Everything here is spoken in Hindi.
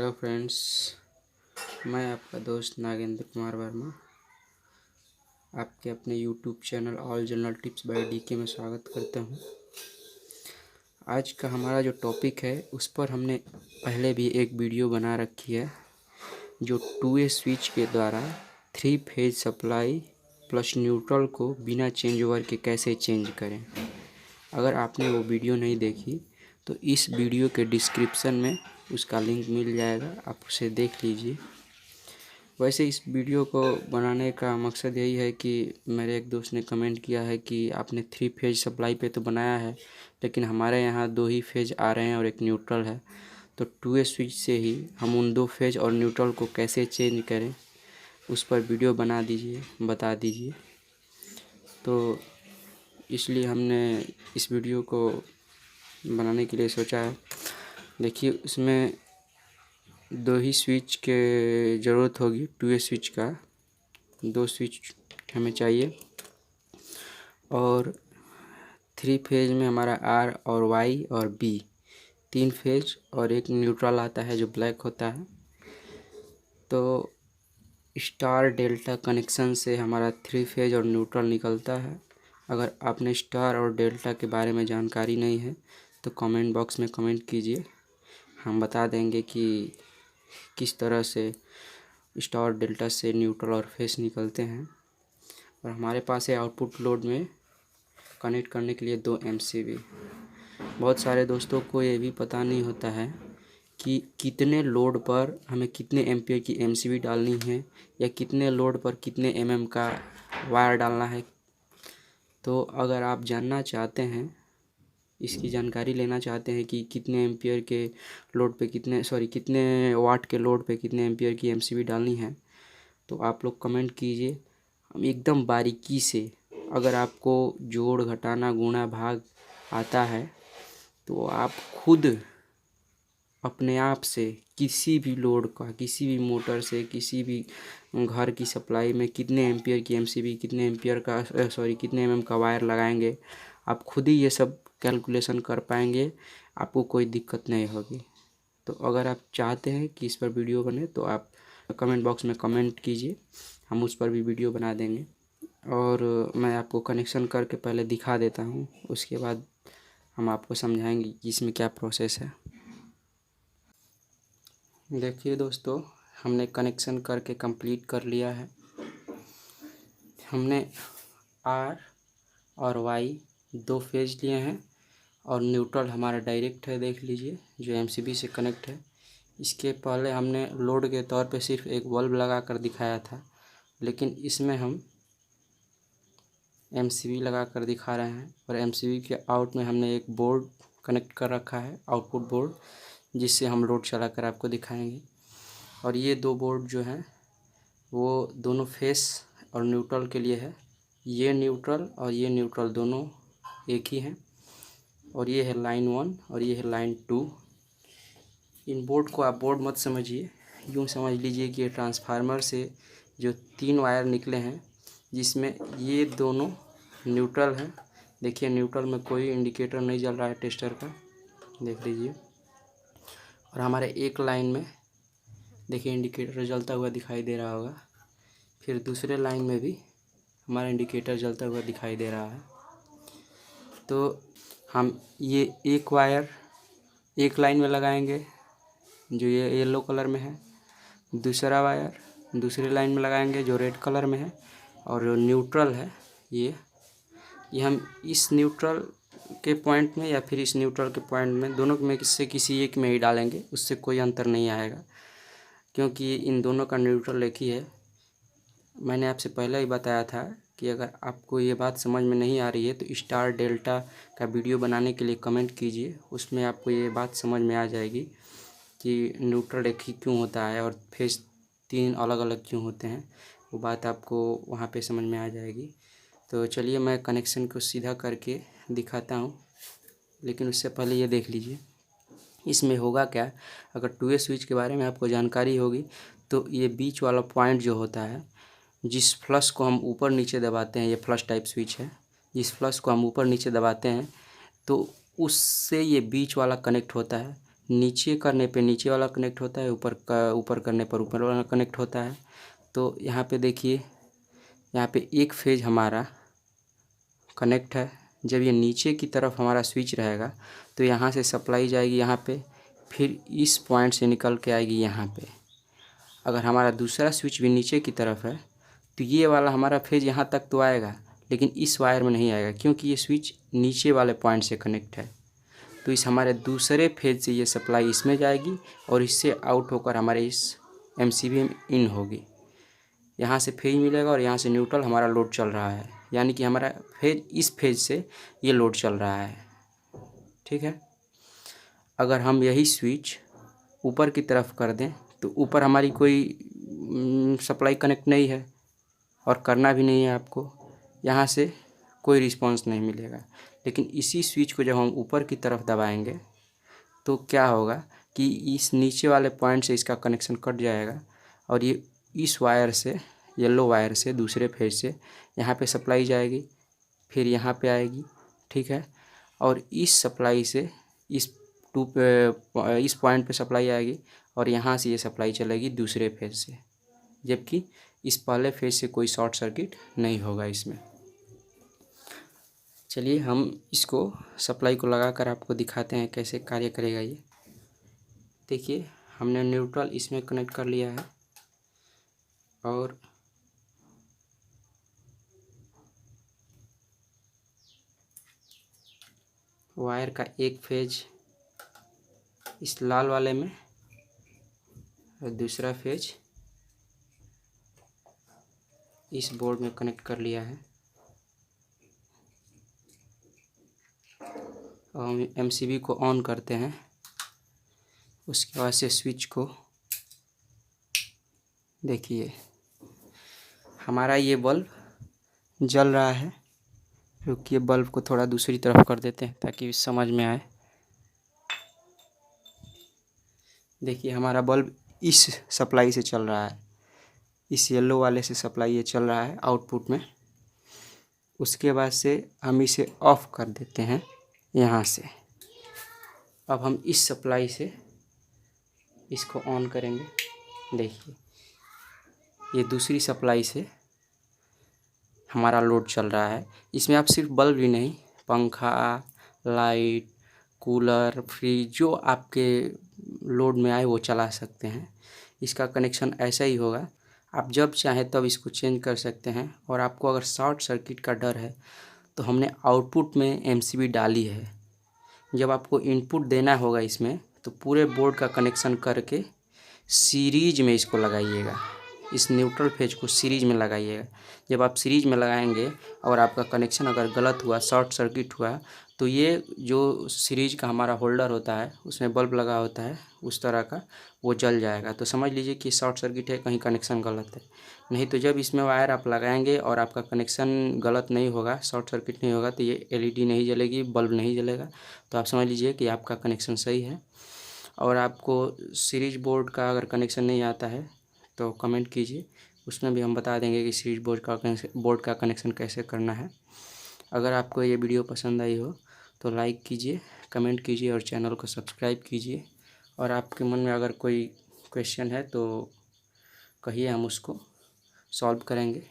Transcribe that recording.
हेलो फ्रेंड्स, मैं आपका दोस्त नागेंद्र कुमार वर्मा आपके अपने YouTube channel all general tips by DK में स्वागत करता हूं। आज का हमारा जो टॉपिक है उस पर हमने पहले भी एक वीडियो बना रखी है, जो 2A स्विच के द्वारा 3 फेज सप्लाई प्लस न्यूट्रल को बिना चेंज ओवर के कैसे चेंज करें। अगर आपने वो वीडियो नहीं देखी तो इस वीडियो के डिस्क्रिप्शन में उसका लिंक मिल जाएगा, आप उसे देख लीजिए। वैसे इस वीडियो को बनाने का मकसद यही है कि मेरे एक दोस्त ने कमेंट किया है कि आपने 3 फेज सप्लाई पे तो बनाया है, लेकिन हमारे यहाँ 2 ही फेज आ रहे हैं और एक न्यूट्रल है, तो 2A स्विच से ही हम उन 2 फेज और न्यूट्रल को कैसे चेंज करें उस पर वीडियो बना दीजिए, बता दीजिए। तो इसलिए हमने इस वीडियो को बनाने के लिए सोचा है। देखिए, उसमें 2 ही स्विच के ज़रूरत होगी। 2A स्विच का 2 स्विच हमें चाहिए और 3 फेज में हमारा R और Y और B 3 फेज और एक न्यूट्रल आता है जो ब्लैक होता है। तो स्टार डेल्टा कनेक्शन से हमारा 3 फेज और न्यूट्रल निकलता है। अगर आपने स्टार और डेल्टा के बारे में जानकारी नहीं है तो कमेंट बॉक्स में कमेंट कीजिए, हम बता देंगे कि किस तरह से स्टार डेल्टा से न्यूट्रल और फेस निकलते हैं। और हमारे पास है आउटपुट लोड में कनेक्ट करने के लिए 2 MCB। बहुत सारे दोस्तों को ये भी पता नहीं होता है कि कितने लोड पर हमें कितने एम्पियर की MCB डालनी है या कितने लोड पर कितने mm का वायर डालना है। तो अगर आप जानना चाहते हैं, इसकी जानकारी लेना चाहते हैं कि कितने एम्पियर के लोड पे कितने वाट के लोड पे कितने एम्पियर की MCB डालनी है, तो आप लोग कमेंट कीजिए। हम एकदम बारीकी से, अगर आपको जोड़ घटाना गुणा भाग आता है तो आप खुद अपने आप से किसी भी लोड का, किसी भी मोटर से, किसी भी घर की सप्लाई में कितने एम्पियर की MCB, कितने एम्पियर का कितने mm का वायर लगाएंगे, आप खुद ही ये सब कैलकुलेशन कर पाएंगे, आपको कोई दिक्कत नहीं होगी। तो अगर आप चाहते हैं कि इस पर वीडियो बने तो आप कमेंट बॉक्स में कमेंट कीजिए, हम उस पर भी वीडियो बना देंगे। और मैं आपको कनेक्शन करके पहले दिखा देता हूँ, उसके बाद हम आपको समझाएंगे कि इसमें क्या प्रोसेस है। देखिए दोस्तों, हमने कनेक्शन करके कंप्लीट कर लिया है। हमने R और Y 2 फेज लिए हैं और न्यूट्रल हमारा डायरेक्ट है, देख लीजिए, जो MCB से कनेक्ट है। इसके पहले हमने लोड के तौर पे सिर्फ एक बल्ब लगा कर दिखाया था, लेकिन इसमें हम MCB लगा कर दिखा रहे हैं। और MCB के आउट में हमने एक बोर्ड कनेक्ट कर रखा है, आउटपुट बोर्ड, जिससे हम लोड चला कर आपको दिखाएंगे। और ये 2 बोर्ड जो हैं वो दोनों फेस और न्यूट्रल के लिए है। ये न्यूट्रल और ये न्यूट्रल दोनों एक ही हैं। और ये है लाइन 1 और ये है लाइन 2। इन बोर्ड को आप बोर्ड मत समझिए, यूँ समझ लीजिए कि ये ट्रांसफार्मर से जो 3 वायर निकले हैं, जिसमें ये दोनों न्यूट्रल हैं। देखिए, न्यूट्रल में कोई इंडिकेटर नहीं जल रहा है टेस्टर का, देख लीजिए। और हमारे एक लाइन में देखिए इंडिकेटर जलता हुआ दिखाई दे रहा होगा। फिर दूसरे लाइन में भी हमारा इंडिकेटर जलता हुआ दिखाई दे रहा है। तो हम ये एक वायर एक लाइन में लगाएंगे जो ये येलो कलर में है, दूसरा वायर दूसरी लाइन में लगाएंगे जो रेड कलर में है, और जो न्यूट्रल है ये हम इस न्यूट्रल के पॉइंट में या फिर इस न्यूट्रल के पॉइंट में, दोनों में से किसी एक में ही डालेंगे, उससे कोई अंतर नहीं आएगा, क्योंकि इन दोनों का न्यूट्रल एक ही है। मैंने आपसे पहले ही बताया था कि अगर आपको ये बात समझ में नहीं आ रही है तो स्टार डेल्टा का वीडियो बनाने के लिए कमेंट कीजिए, उसमें आपको ये बात समझ में आ जाएगी कि न्यूट्रल एक ही क्यों होता है और फेस 3 अलग अलग क्यों होते हैं। वो बात आपको वहाँ पे समझ में आ जाएगी। तो चलिए मैं कनेक्शन को सीधा करके दिखाता हूँ, लेकिन उससे पहले ये देख लीजिए इसमें होगा क्या। अगर 2A स्विच के बारे में आपको जानकारी होगी तो ये बीच वाला पॉइंट जो होता है, जिस फ्लश को हम ऊपर नीचे दबाते हैं, ये फ्लश टाइप स्विच है, जिस फ्लश को हम ऊपर नीचे दबाते हैं तो उससे ये बीच वाला कनेक्ट होता है। नीचे करने पे नीचे वाला कनेक्ट होता है, ऊपर करने पर ऊपर वाला कनेक्ट होता है। तो यहाँ पे देखिए, यहाँ पे एक फेज हमारा कनेक्ट है। जब ये नीचे की तरफ हमारा स्विच रहेगा तो यहाँ से सप्लाई जाएगी यहाँ पे, फिर इस पॉइंट से निकल के आएगी यहाँ पे। अगर हमारा दूसरा स्विच भी नीचे की तरफ है तो ये वाला हमारा फेज यहाँ तक तो आएगा, लेकिन इस वायर में नहीं आएगा, क्योंकि ये स्विच नीचे वाले पॉइंट से कनेक्ट है। तो इस हमारे दूसरे फेज से ये सप्लाई इसमें जाएगी और इससे आउट होकर हमारे इस एमसीबी में इन होगी। यहाँ से फेज मिलेगा और यहाँ से न्यूट्रल हमारा लोड चल रहा है, यानी कि हमारा फेज इस फेज से ये लोड चल रहा है। ठीक है। अगर हम यही स्विच ऊपर की तरफ कर दें तो ऊपर हमारी कोई सप्लाई कनेक्ट नहीं है और करना भी नहीं है आपको, यहाँ से कोई रिस्पांस नहीं मिलेगा। लेकिन इसी स्विच को जब हम ऊपर की तरफ दबाएंगे तो क्या होगा कि इस नीचे वाले पॉइंट से इसका कनेक्शन कट जाएगा और ये इस वायर से, येलो वायर से दूसरे फेज से यहाँ पे सप्लाई जाएगी, फिर यहाँ पे आएगी। ठीक है। और इस सप्लाई से इस पॉइंट पे सप्लाई आएगी और यहाँ से ये सप्लाई चलेगी दूसरे फेज से, जबकि इस पहले फेज से कोई शॉर्ट सर्किट नहीं होगा इसमें। चलिए हम इसको सप्लाई को लगाकर आपको दिखाते हैं कैसे कार्य करेगा ये। देखिए, हमने न्यूट्रल इसमें कनेक्ट कर लिया है और वायर का एक फेज इस लाल वाले में और दूसरा फेज इस बोर्ड में कनेक्ट कर लिया है। और हम एमसीबी को ऑन करते हैं। उसके बाद से स्विच को देखिए, हमारा ये बल्ब जल रहा है। रुकिए, बल्ब को थोड़ा दूसरी तरफ कर देते हैं ताकि समझ में आए। देखिए, हमारा बल्ब इस सप्लाई से चल रहा है, इस येलो वाले से सप्लाई ये चल रहा है आउटपुट में। उसके बाद से हम इसे ऑफ कर देते हैं यहाँ से। अब हम इस सप्लाई से इसको ऑन करेंगे। देखिए, ये दूसरी सप्लाई से हमारा लोड चल रहा है। इसमें आप सिर्फ बल्ब ही नहीं, पंखा, लाइट, कूलर, फ्रिज, जो आपके लोड में आए वो चला सकते हैं। इसका कनेक्शन ऐसा ही होगा, आप जब चाहें तब इसको चेंज कर सकते हैं। और आपको अगर शॉर्ट सर्किट का डर है तो हमने आउटपुट में एमसीबी डाली है। जब आपको इनपुट देना होगा इसमें तो पूरे बोर्ड का कनेक्शन करके सीरीज में इसको लगाइएगा। इस न्यूट्रल फेज को सीरीज में लगाइएगा। जब आप सीरीज में लगाएंगे और आपका कनेक्शन अगर गलत हुआ, शॉर्ट सर्किट हुआ, तो ये जो सीरीज का हमारा होल्डर होता है उसमें बल्ब लगा होता है उस तरह का, वो जल जाएगा। तो समझ लीजिए कि शॉर्ट सर्किट है, कहीं कनेक्शन गलत है। नहीं तो जब इसमें वायर आप लगाएंगे और आपका कनेक्शन गलत नहीं होगा, शॉर्ट सर्किट नहीं होगा, तो ये एलईडी नहीं जलेगी, बल्ब नहीं जलेगा। तो आप समझ लीजिए कि आपका कनेक्शन सही है। और आपको सीरीज बोर्ड का अगर कनेक्शन नहीं आता है तो कमेंट कीजिए, उसमें भी हम बता देंगे कि सीरीज बोर्ड का कनेक्शन कैसे करना है। अगर आपको ये वीडियो पसंद आई हो तो लाइक कीजिए, कमेंट कीजिए और चैनल को सब्सक्राइब कीजिए। और आपके मन में अगर कोई क्वेश्चन है तो कहिए, हम उसको सॉल्व करेंगे।